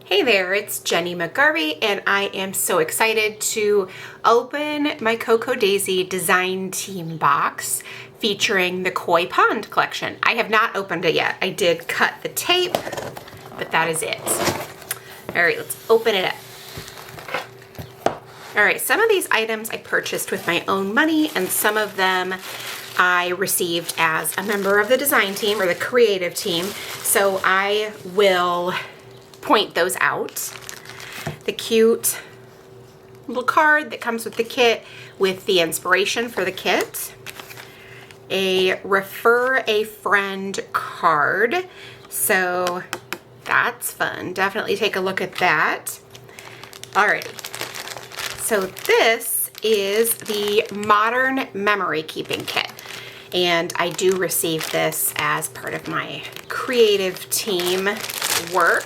Hey there, it's Jenny McGarvey, and I am so excited to open my Cocoa Daisy design team box featuring the Koi Pond collection. I have not opened it yet. I did cut the tape, but that is it. All right, let's open it up. All right, some of these items I purchased with my own money, and some of them I received as a member of the design team or the creative team. So I will point those out. The cute little card that comes with the kit with the inspiration for the kit. A refer a friend card. So that's fun. Definitely take a look at that. Alrighty. So this is the Modern Memory Keeping Kit. And I do receive this as part of my creative team work.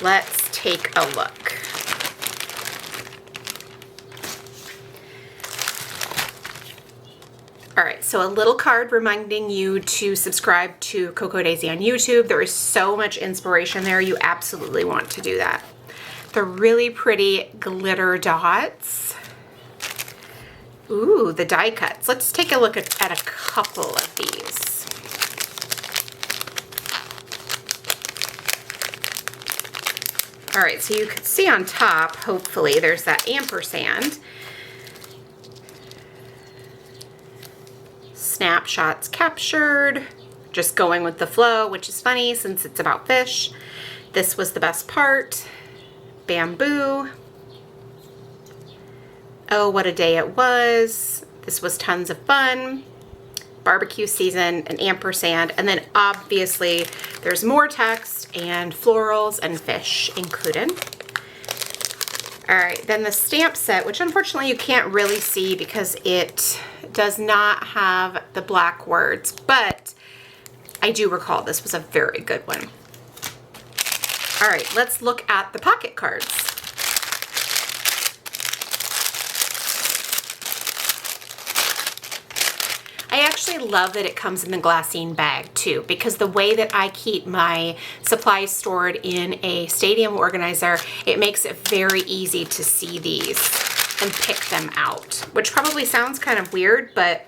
Let's take a look. All right, so a little card reminding you to subscribe to Cocoa Daisy on YouTube. There is so much inspiration there. You absolutely want to do that. The really pretty glitter dots. Ooh, the die cuts. Let's take a look at a couple of these. All right, so you can see on top, hopefully, there's that ampersand. Snapshots captured, just going with the flow, which is funny since it's about fish. This was the best part. Bamboo. Oh, what a day it was. This was tons of fun. Barbecue season, an ampersand, and then obviously there's more text and florals and fish included. All right, then the stamp set, which unfortunately you can't really see because it does not have the black words, but I do recall this was a very good one. All right, let's look at the pocket cards. I actually love that it comes in the glassine bag too, because the way that I keep my supplies stored in a stadium organizer, it makes it very easy to see these and pick them out, which probably sounds kind of weird, but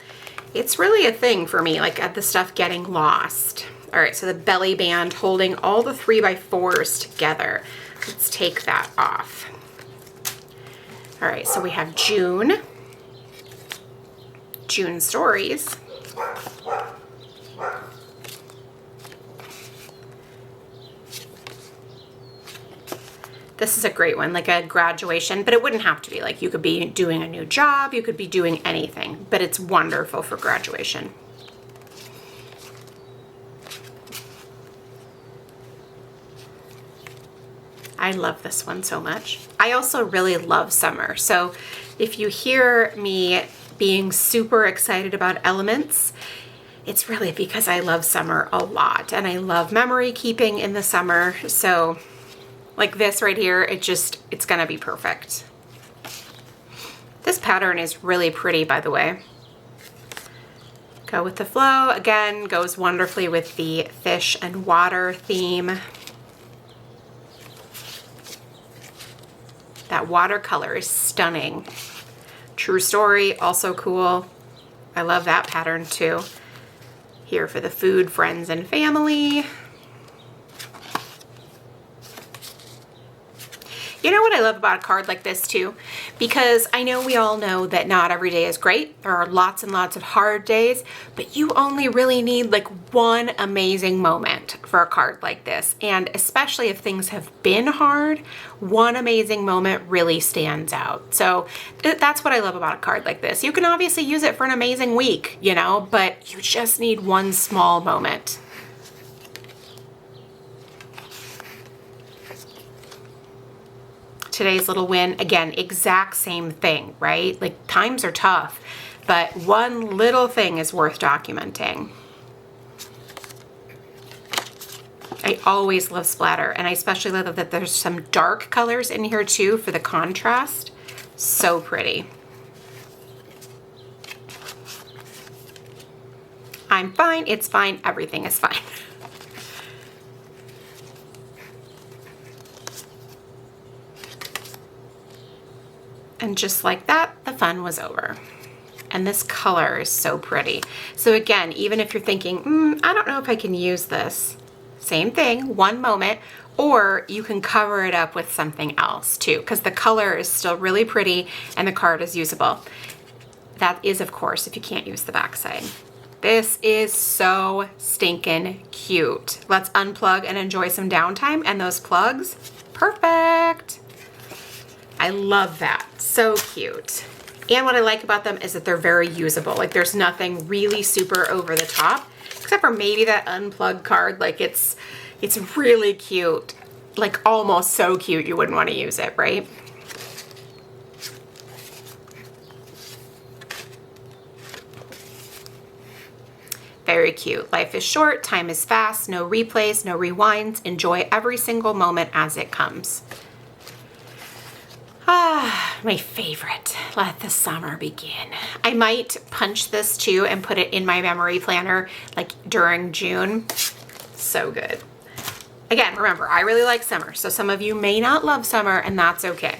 it's really a thing for me, like the stuff getting lost. All right, so the belly band holding all the 3x4s together. Let's take that off. All right, so we have June stories. This is a great one, like a graduation, but it wouldn't have to be. Like, you could be doing a new job, you could be doing anything, but it's wonderful for graduation. I love this one so much. I also really love summer. So if you hear me being super excited about elements, it's really because I love summer a lot and I love memory keeping in the summer. So like this right here, it's gonna be perfect. This pattern is really pretty, by the way. Go with the flow, again, goes wonderfully with the fish and water theme. That watercolor is stunning. True story, also cool. I love that pattern too. Here for the food, friends, and family. You know what I love about a card like this too? Because I know we all know that not every day is great. There are lots and lots of hard days, but you only really need like one amazing moment for a card like this. And especially if things have been hard, one amazing moment really stands out. So that's what I love about a card like this. You can obviously use it for an amazing week, you know, but you just need one small moment. Today's little win, again, exact same thing, right? Like, times are tough, but one little thing is worth documenting. I always love splatter, and I especially love that there's some dark colors in here too for the contrast. So pretty. I'm fine, it's fine, everything is fine. And just like that, the fun was over. And this color is so pretty. So again, even if you're thinking, I don't know if I can use this, same thing, one moment, or you can cover it up with something else too, because the color is still really pretty and the card is usable. That is, of course, if you can't use the backside. This is so stinking cute. Let's unplug and enjoy some downtime, and those plugs, perfect. I love that, so cute. And what I like about them is that they're very usable. Like there's nothing really super over the top, except for maybe that unplugged card. Like it's really cute, like almost so cute you wouldn't want to use it, right? Very cute. Life is short, time is fast, no replays, no rewinds. Enjoy every single moment as it comes. Ah, my favorite. Let the summer begin. I might punch this too and put it in my memory planner like during June. So good. Again, remember, I really like summer, so some of you may not love summer, and that's okay.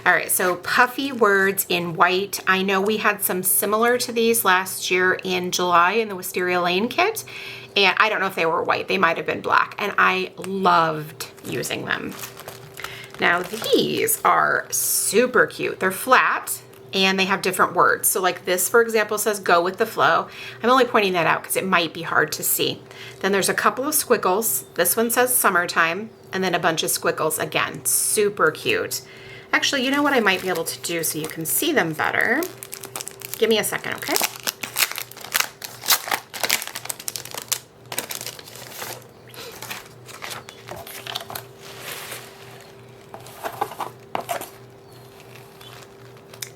All right, so puffy words in white. I know we had some similar to these last year in July in the Wisteria Lane kit, and I don't know if they were white. They might have been black, and I loved using them. Now these are super cute. They're flat and they have different words. So like this, for example, says go with the flow. I'm only pointing that out because it might be hard to see. Then there's a couple of squiggles. This one says summertime, and then a bunch of squiggles again. Super cute. Actually, you know what I might be able to do so you can see them better? Give me a second, okay?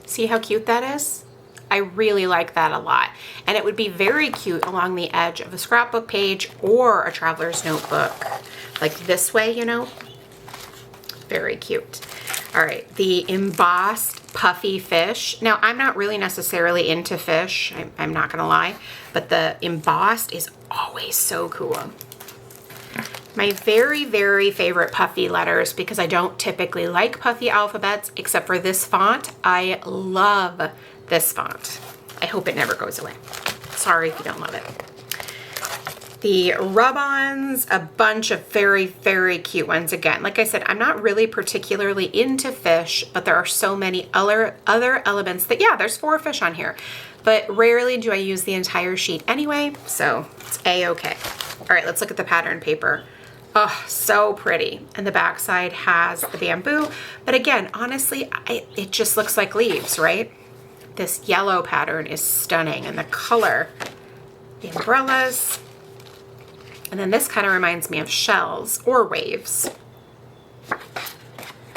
See how cute that is? I really like that a lot. And it would be very cute along the edge of a scrapbook page or a traveler's notebook. Like this way, you know? Very cute. All right, the embossed puffy fish. Now, I'm not really necessarily into fish, I'm not gonna lie, but the embossed is always so cool. My very, very favorite puffy letters, because I don't typically like puffy alphabets except for this font. I love this font. I hope it never goes away. Sorry if you don't love it. The rub-ons, a bunch of very, very cute ones. Again, like I said, I'm not really particularly into fish, but there are so many other elements that, yeah, there's 4 fish on here, but rarely do I use the entire sheet anyway, so it's a-okay. All right, let's look at the pattern paper. Oh, so pretty. And the backside has the bamboo, but again, honestly, it just looks like leaves, right? This yellow pattern is stunning, and the color, the umbrellas, and then this kind of reminds me of shells or waves.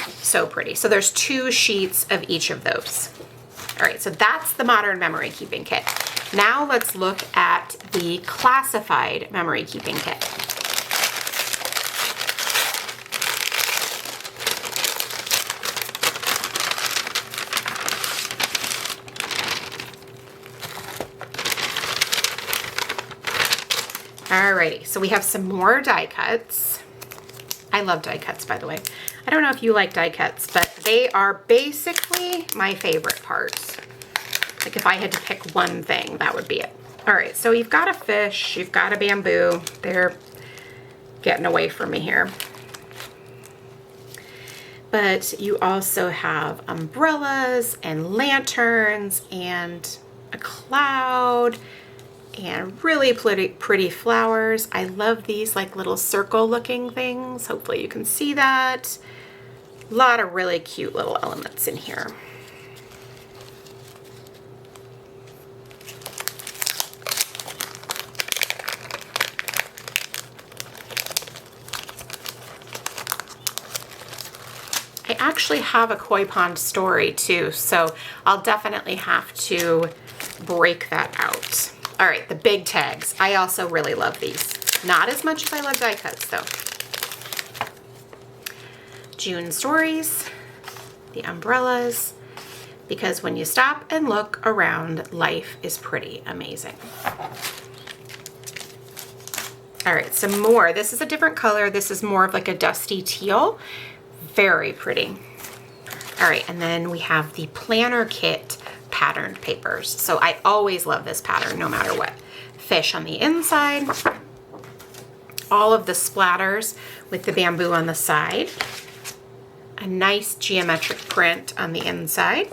So pretty. So there's 2 sheets of each of those. All right, so that's the modern memory keeping kit. Now let's look at the classified memory keeping kit. Alrighty, so we have some more die cuts. I love die cuts, by the way. I don't know if you like die cuts, but they are basically my favorite part. Like if I had to pick one thing, that would be it. All right, so you've got a fish, you've got a bamboo. They're getting away from me here. But you also have umbrellas and lanterns and a cloud and really pretty flowers. I love these like little circle looking things. Hopefully you can see that. A lot of really cute little elements in here. I actually have a koi pond story too, so I'll definitely have to break that out. All right, the big tags. I also really love these. Not as much as I love die cuts though. June stories, the umbrellas, because when you stop and look around, life is pretty amazing. All right, some more. This is a different color. This is more of like a dusty teal. Very pretty. All right, and then we have the planner kit patterned papers. So I always love this pattern no matter what. Fish on the inside, all of the splatters with the bamboo on the side, a nice geometric print on the inside,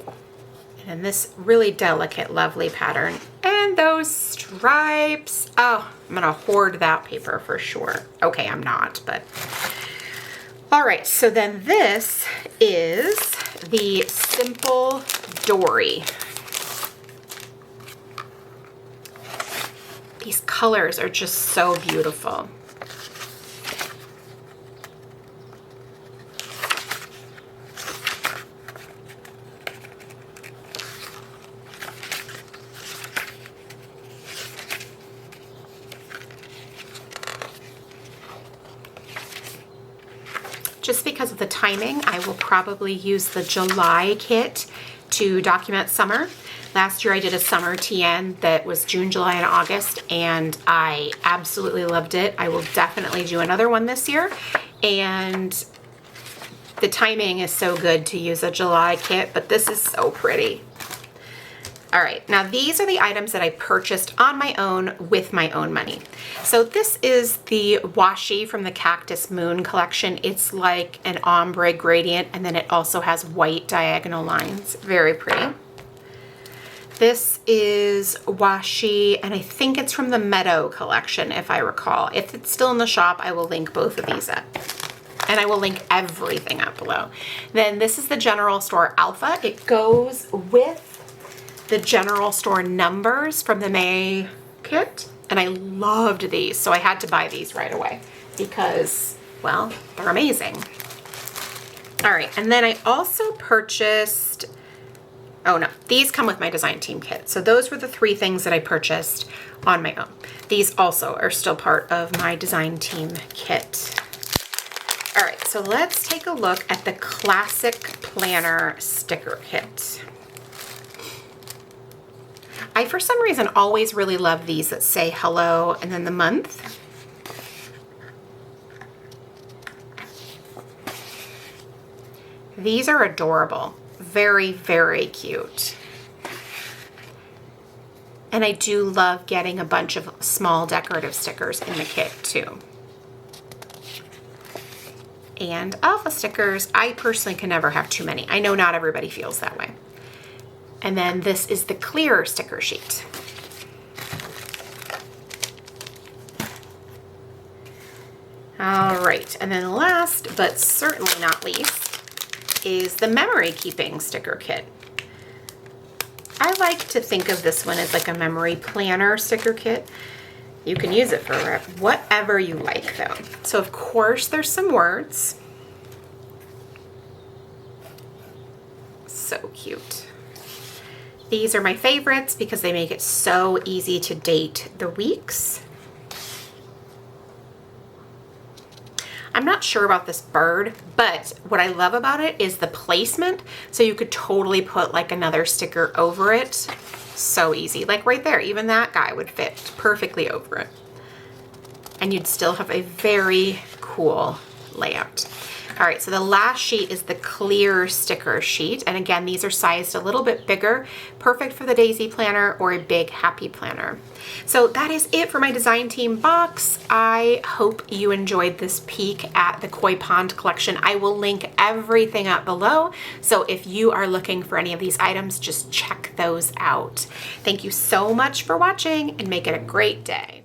and then this really delicate, lovely pattern. And those stripes, oh, I'm gonna hoard that paper for sure. Okay, I'm not, but. All right, so then this is the Simple Dory. These colors are just so beautiful. Just because of the timing, I will probably use the July kit to document summer. Last year I did a summer TN that was June, July, and August, and I absolutely loved it. I will definitely do another one this year, and the timing is so good to use a July kit, but this is so pretty. All right, now these are the items that I purchased on my own with my own money. So this is the washi from the Cactus Moon collection. It's like an ombre gradient, and then it also has white diagonal lines. Very pretty. This is washi, and I think it's from the Meadow collection, if I recall. If it's still in the shop, I will link both of these up. And I will link everything up below. Then this is the General Store Alpha. It goes with the General Store numbers from the May kit. And I loved these, so I had to buy these right away because, well, they're amazing. All right, and then I also purchased, oh no, these come with my design team kit. So those were the 3 things that I purchased on my own. These also are still part of my design team kit. All right, so let's take a look at the Classic Planner sticker kit. I, for some reason, always really love these that say hello and then the month. These are adorable. Very, very cute. And I do love getting a bunch of small decorative stickers in the kit too. And alpha stickers, I personally can never have too many. I know not everybody feels that way. And then this is the clear sticker sheet. All right, and then last but certainly not least is the memory keeping sticker kit. I like to think of this one as like a memory planner sticker kit. You can use it for whatever you like though. So of course there's some words. So cute. These are my favorites because they make it so easy to date the weeks. I'm not sure about this bird, but what I love about it is the placement. So you could totally put like another sticker over it. So easy, like right there, even that guy would fit perfectly over it. And you'd still have a very cool layout. All right, so the last sheet is the clear sticker sheet. And again, these are sized a little bit bigger, perfect for the Daisy planner or a big happy planner. So that is it for my design team box. I hope you enjoyed this peek at the Koi Pond collection. I will link everything up below. So if you are looking for any of these items, just check those out. Thank you so much for watching and make it a great day.